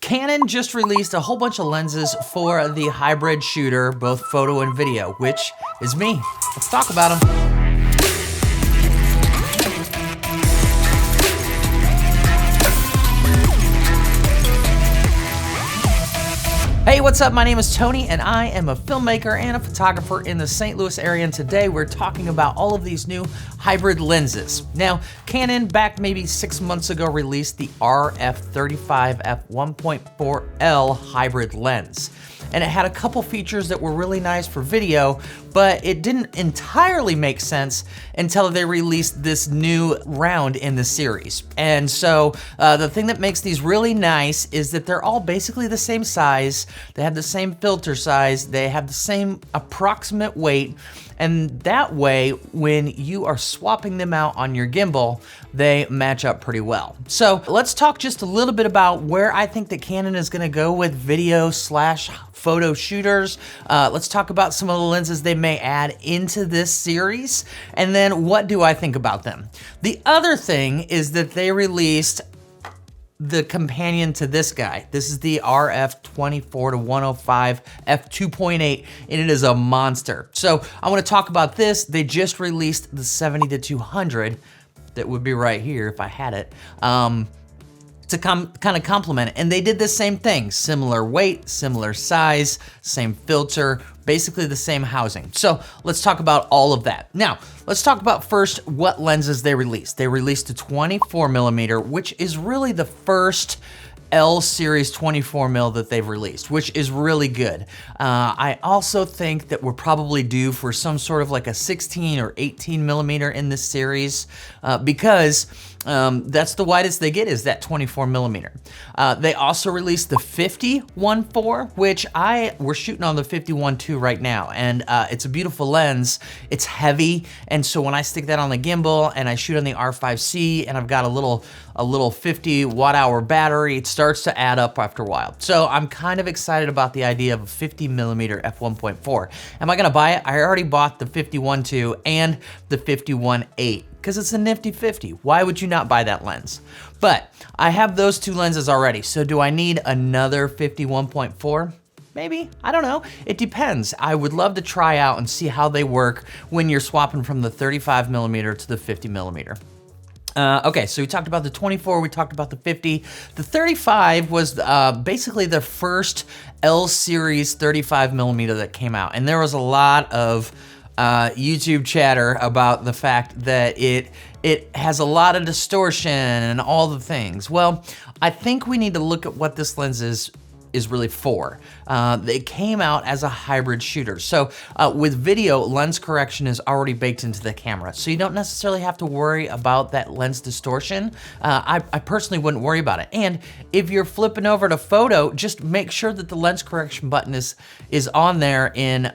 Canon just released a whole bunch of lenses for the hybrid shooter, both photo and video, which is me. Let's talk about them. Hey, what's up? My name is Tony and I am a filmmaker and a photographer in the St. Louis area, and today we're talking about all of these new hybrid lenses. Now, Canon back maybe 6 months ago released the RF35 f1.4L hybrid lens. And it had a couple features that were really nice for video, but it didn't entirely make sense until they released this new round in the series. And so the thing that makes these really nice is that they're all basically the same size, they have the same filter size, they have the same approximate weight, and that way, when you are swapping them out on your gimbal, they match up pretty well. So let's talk just a little bit about where I think that Canon is gonna go with video / photo shooters. Let's talk about some of the lenses they may add into this series, and then what do I think about them? The other thing is that they released the companion to this guy. This is the RF24-105 f2.8, and it is a monster. So I want to talk about this. They just released the 70-200, that would be right here if I had it, to kind of complement it. And they did the same thing, similar weight, similar size, same filter, basically the same housing. So let's talk about all of that. Now, let's talk about first what lenses they released. They released a 24mm, which is really the first L series 24mm that they've released, which is really good. I also think that we're probably due for some sort of like a 16 or 18mm in this series because that's the widest they get, is that 24mm. They also released the 50-1.4, which we're shooting on the 51-2 right now, and it's a beautiful lens. It's heavy, and so when I stick that on the gimbal and I shoot on the R5C and I've got a little 50 watt-hour battery, it starts to add up after a while. So I'm kind of excited about the idea of a 50mm f1.4. Am I gonna buy it? I already bought the 51-2 and the 51-8 because it's a nifty 50. Why would you not buy that lens? But I have those two lenses already, so do I need another 51.4? Maybe, I don't know, it depends. I would love to try out and see how they work when you're swapping from the 35mm to the 50mm. Okay, so we talked about the 24, we talked about the 50. The 35 was basically the first L series 35mm that came out, and there was a lot of YouTube chatter about the fact that it has a lot of distortion and all the things. Well, I think we need to look at what this lens is really for. It came out as a hybrid shooter. So with video, lens correction is already baked into the camera. So you don't necessarily have to worry about that lens distortion. I personally wouldn't worry about it. And if you're flipping over to photo, just make sure that the lens correction button is on there in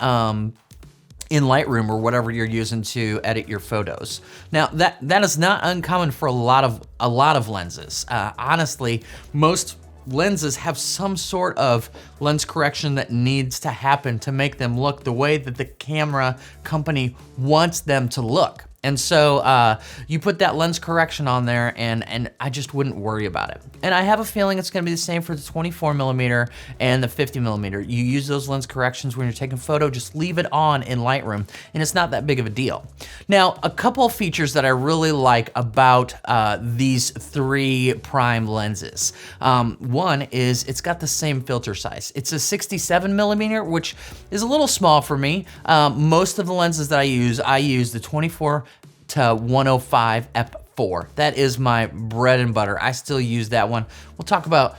Lightroom or whatever you're using to edit your photos. Now that is not uncommon for a lot of lenses. Honestly, most lenses have some sort of lens correction that needs to happen to make them look the way that the camera company wants them to look. And so you put that lens correction on there and I just wouldn't worry about it. And I have a feeling it's gonna be the same for the 24mm and the 50mm. You use those lens corrections when you're taking photo, just leave it on in Lightroom and it's not that big of a deal. Now, a couple of features that I really like about these three prime lenses. One is it's got the same filter size. It's a 67mm, which is a little small for me. Most of the lenses that I use the 24-105 f4. That is my bread and butter. I still use that one. We'll talk about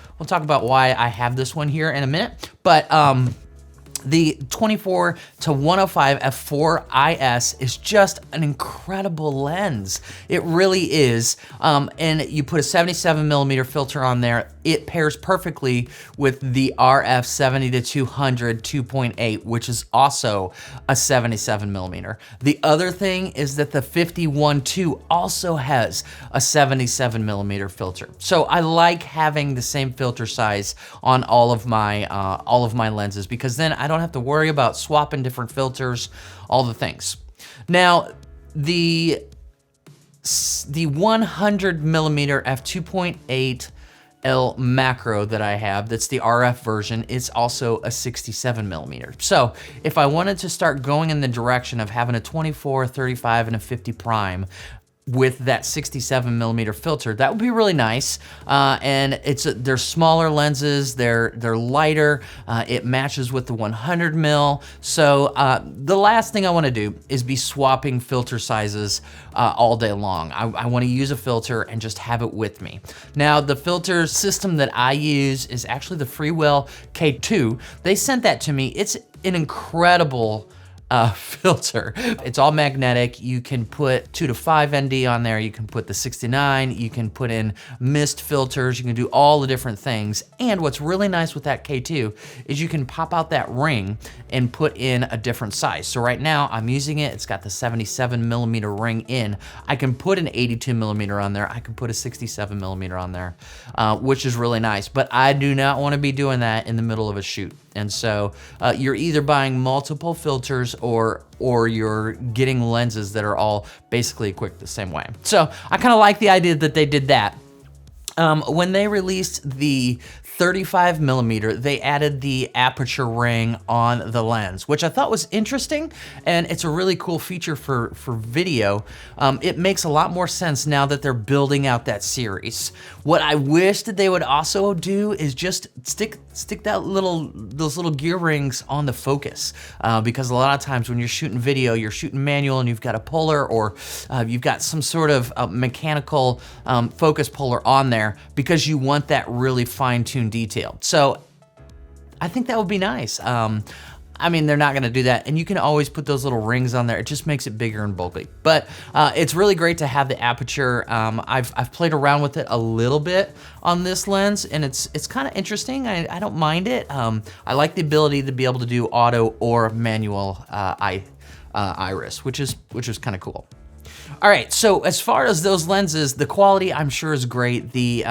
why I have this one here in a minute. But the 24-105 f4 IS is just an incredible lens. It really is. And you put a 77mm filter on there. It pairs perfectly with the RF 70-200 2.8, which is also a 77mm. The other thing is that the 51-2 also has a 77mm filter. So I like having the same filter size on all of my lenses, because then I don't have to worry about swapping different filters, all the things. Now, the 100mm f2.8 L macro that I have, that's the RF version, it's also a 67 millimeter. So if I wanted to start going in the direction of having a 24, 35, and a 50 prime, with that 67 millimeter filter, that would be really nice. And they're smaller lenses, they're lighter, it matches with the 100 mil. So the last thing I wanna do is be swapping filter sizes all day long. I wanna use a filter and just have it with me. Now, the filter system that I use is actually the Freewell K2. They sent that to me. It's an incredible filter. It's all magnetic. You can put 2 to 5 ND on there. You can put the 69. You can put in mist filters. You can do all the different things. And what's really nice with that K2 is you can pop out that ring and put in a different size. So right now I'm using it. It's got the 77 millimeter ring in. I can put an 82 millimeter on there. I can put a 67 millimeter on there, which is really nice. But I do not want to be doing that in the middle of a shoot. And so you're either buying multiple filters or you're getting lenses that are all basically equipped the same way. So I kind of like the idea that they did that. When they released the 35 millimeter, they added the aperture ring on the lens, which I thought was interesting, and it's a really cool feature for video. It makes a lot more sense now that they're building out that series. What I wish that they would also do is just stick those little gear rings on the focus, because a lot of times when you're shooting video, you're shooting manual and you've got a puller, or you've got some sort of mechanical focus puller on there because you want that really fine-tuned detail. So I think that would be nice. I mean, they're not gonna do that, and you can always put those little rings on there. It just makes it bigger and bulky. But it's really great to have the aperture. I've played around with it a little bit on this lens, and it's kind of interesting. I don't mind it. I like the ability to be able to do auto or manual iris, which is kind of cool. All right, so as far as those lenses, the quality I'm sure is great. The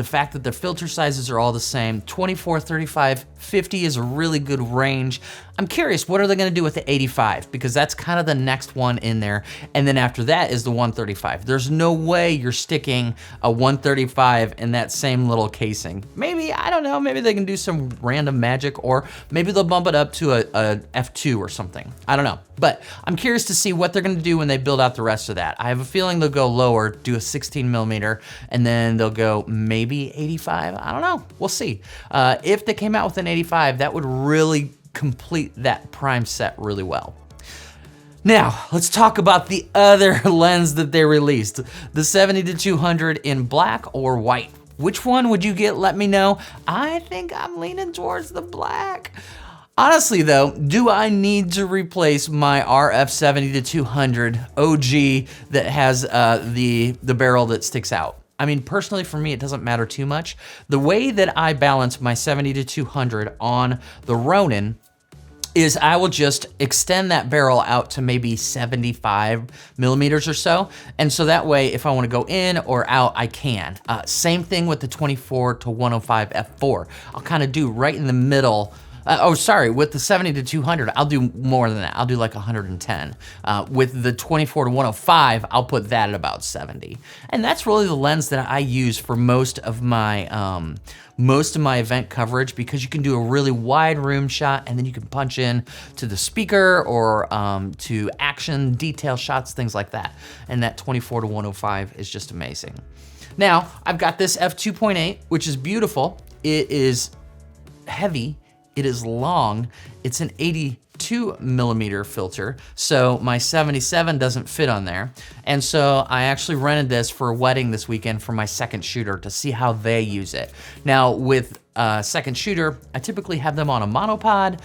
fact that the filter sizes are all the same, 24, 35, 50 is a really good range. I'm curious, what are they gonna do with the 85? Because that's kind of the next one in there. And then after that is the 135. There's no way you're sticking a 135 in that same little casing. Maybe, I don't know, maybe they can do some random magic, or maybe they'll bump it up to a F2 or something. I don't know. But I'm curious to see what they're gonna do when they build out the rest of that. I have a feeling they'll go lower, do a 16 millimeter, and then they'll go maybe 85. I don't know, we'll see. If they came out with an 85, that would really complete that prime set really well. Now, let's talk about the other lens that they released, the 70-200 in black or white. Which one would you get? Let me know. I think I'm leaning towards the black. Honestly though, do I need to replace my RF 70-200 OG that has the barrel that sticks out? I mean, personally for me, it doesn't matter too much. The way that I balance my 70-200 on the Ronin is I will just extend that barrel out to maybe 75 millimeters or so. And so that way, if I wanna go in or out, I can. Same thing with the 24-105 f4. I'll kind of do right in the middle. With the 70-200, I'll do more than that. I'll do like 110. With the 24-105, I'll put that at about 70. And that's really the lens that I use for most of my event coverage, because you can do a really wide room shot and then you can punch in to the speaker or to action, detail shots, things like that. And that 24-105 is just amazing. Now, I've got this f2.8, which is beautiful. It is heavy. It is long. It's an 82 millimeter filter, so my 77 doesn't fit on there. And so I actually rented this for a wedding this weekend for my second shooter to see how they use it. Now with second shooter, I typically have them on a monopod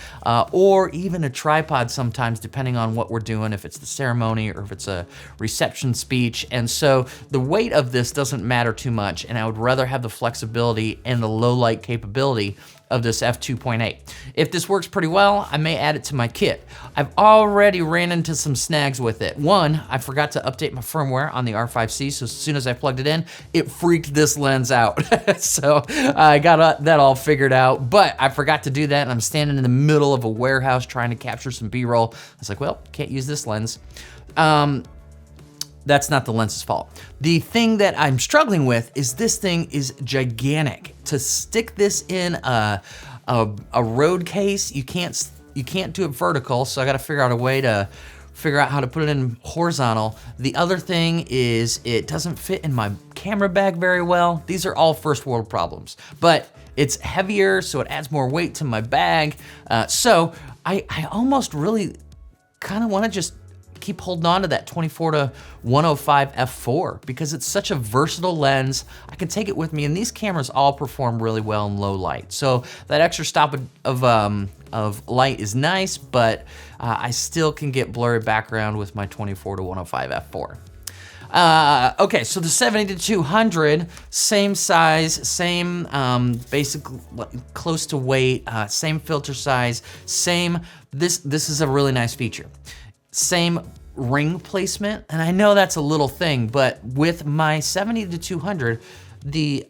or even a tripod sometimes, depending on what we're doing, if it's the ceremony or if it's a reception speech. And so the weight of this doesn't matter too much, and I would rather have the flexibility and the low light capability of this f2.8. If this works pretty well, I may add it to my kit. I've already ran into some snags with it. One, I forgot to update my firmware on the R5C, so as soon as I plugged it in, it freaked this lens out. So I got that all figured out, but I forgot to do that, and I'm standing in the middle of a warehouse trying to capture some B-roll. I was like, well, can't use this lens. That's not the lens's fault. The thing that I'm struggling with is this thing is gigantic. To stick this in a road case, you can't do it vertical, so I gotta figure out a way to figure out how to put it in horizontal. The other thing is it doesn't fit in my camera bag very well. These are all first world problems, but it's heavier, so it adds more weight to my bag. So I almost really kind of wanna just keep holding on to that 24-105 f4 because it's such a versatile lens. I can take it with me, and these cameras all perform really well in low light. So that extra stop of light is nice, but I still can get blurry background with my 24-105 f4. Okay, so the 70-200, same size, same basically close to weight, same filter size, same. This is a really nice feature. Same ring placement, and I know that's a little thing, but with my 70-200, the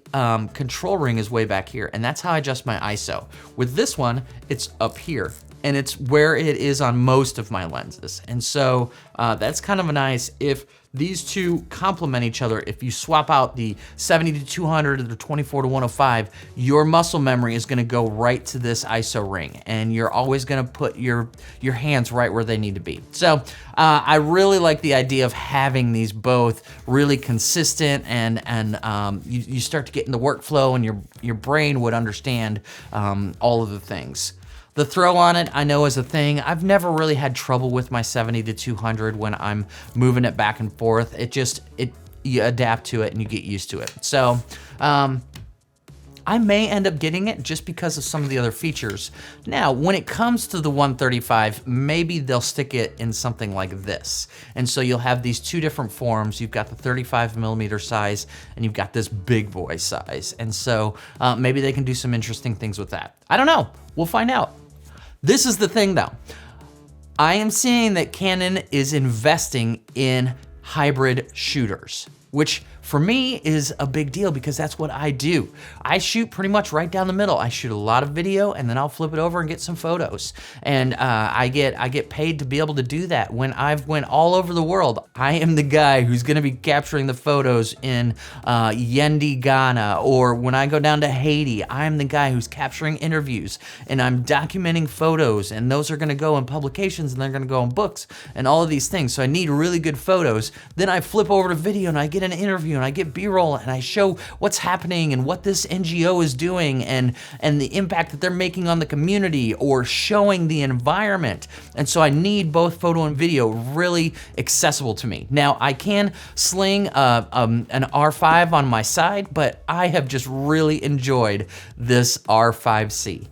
control ring is way back here, and that's how I adjust my ISO. With this one, it's up here, and it's where it is on most of my lenses. And so that's kind of nice if these two complement each other. If you swap out the 70-200 to the 24-105, your muscle memory is gonna go right to this ISO ring, and you're always gonna put your hands right where they need to be. So I really like the idea of having these both really consistent, and you start to get in the workflow, and your brain would understand all of the things. The throw on it, I know, is a thing. I've never really had trouble with my 70-200 when I'm moving it back and forth. You adapt to it and you get used to it. So I may end up getting it just because of some of the other features. Now, when it comes to the 135, maybe they'll stick it in something like this. And so you'll have these two different forms. You've got the 35mm size, and you've got this big boy size. And so maybe they can do some interesting things with that. I don't know, we'll find out. This is the thing though. I am seeing that Canon is investing in hybrid shooters, which for me is a big deal because that's what I do. I shoot pretty much right down the middle. I shoot a lot of video, and then I'll flip it over and get some photos. And I get paid to be able to do that. When I've went all over the world, I am the guy who's gonna be capturing the photos in Yendi, Ghana, or when I go down to Haiti, I'm the guy who's capturing interviews, and I'm documenting photos, and those are gonna go in publications, and they're gonna go in books, and all of these things. So I need really good photos. Then I flip over to video, and I get an interview, and I get B-roll, and I show what's happening and what this NGO is doing, and the impact that they're making on the community, or showing the environment. And so I need both photo and video really accessible to me. Now, I can sling an R5 on my side, but I have just really enjoyed this R5C.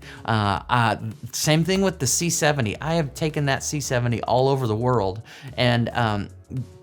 Same thing with the C70. I have taken that C70 all over the world, and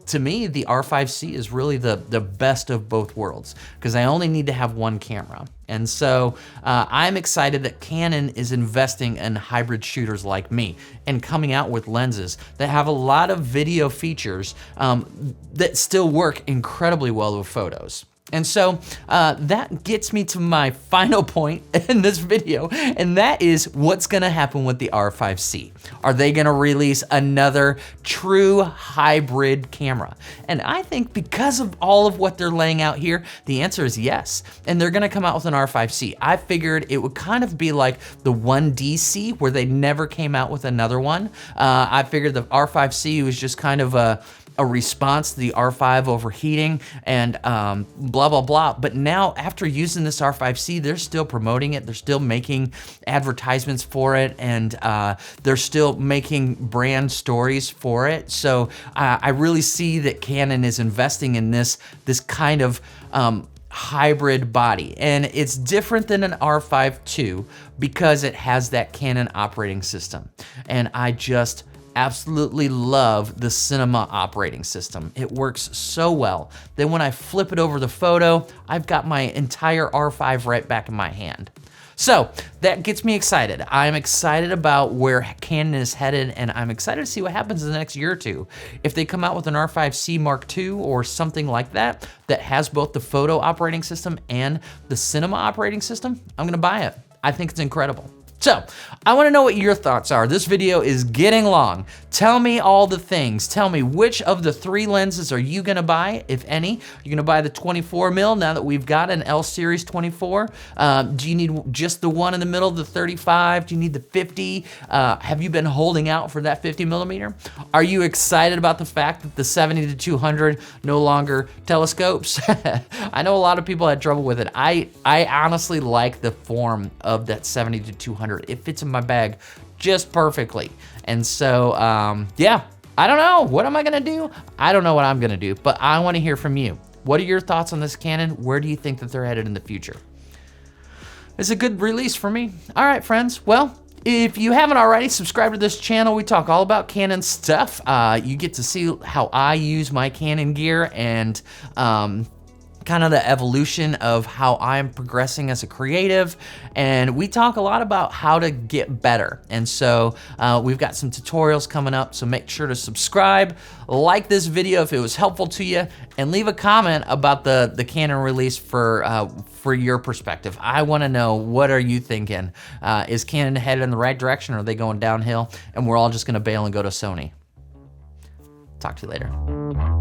to me, the R5C is really the best of both worlds because I only need to have one camera. And so I'm excited that Canon is investing in hybrid shooters like me and coming out with lenses that have a lot of video features that still work incredibly well with photos. And so that gets me to my final point in this video, and that is what's gonna happen with the R5C. Are they gonna release another true hybrid camera? And I think because of all of what they're laying out here, the answer is yes. And they're gonna come out with an R5C. I figured it would kind of be like the 1DC where they never came out with another one. I figured the R5C was just kind of a response to the R5 overheating and blah, blah, blah. But now after using this R5C, they're still promoting it. They're still making advertisements for it, and they're still making brand stories for it. So I really see that Canon is investing in this kind of hybrid body, and it's different than an R5 II because it has that Canon operating system. And I just absolutely love the cinema operating system. It works so well that when I flip it over the photo, I've got my entire R5 right back in my hand. So that gets me excited. I'm excited about where Canon is headed, and I'm excited to see what happens in the next year or two. If they come out with an R5C Mark II or something like that, that has both the photo operating system and the cinema operating system, I'm gonna buy it. I think it's incredible. So I wanna know what your thoughts are. This video is getting long. Tell me all the things. Tell me which of the 3 lenses are you gonna buy, if any? You're gonna buy the 24mm now that we've got an L series 24? Do you need just the one in the middle, the 35? Do you need the 50? Have you been holding out for that 50mm? Are you excited about the fact that the 70-200 no longer telescopes? I know a lot of people had trouble with it. I honestly like the form of that 70-200. It fits in my bag just perfectly. And so, yeah, I don't know. What am I gonna do? I don't know what I'm gonna do, but I wanna hear from you. What are your thoughts on this Canon? Where do you think that they're headed in the future? It's a good release for me. All right, friends. Well, if you haven't already, subscribe to this channel. We talk all about Canon stuff. You get to see how I use my Canon gear and kind of the evolution of how I'm progressing as a creative. And we talk a lot about how to get better. And so we've got some tutorials coming up, so make sure to subscribe, like this video if it was helpful to you, and leave a comment about the Canon release for your perspective. I wanna know, what are you thinking? Is Canon headed in the right direction, or are they going downhill? And we're all just gonna bail and go to Sony. Talk to you later.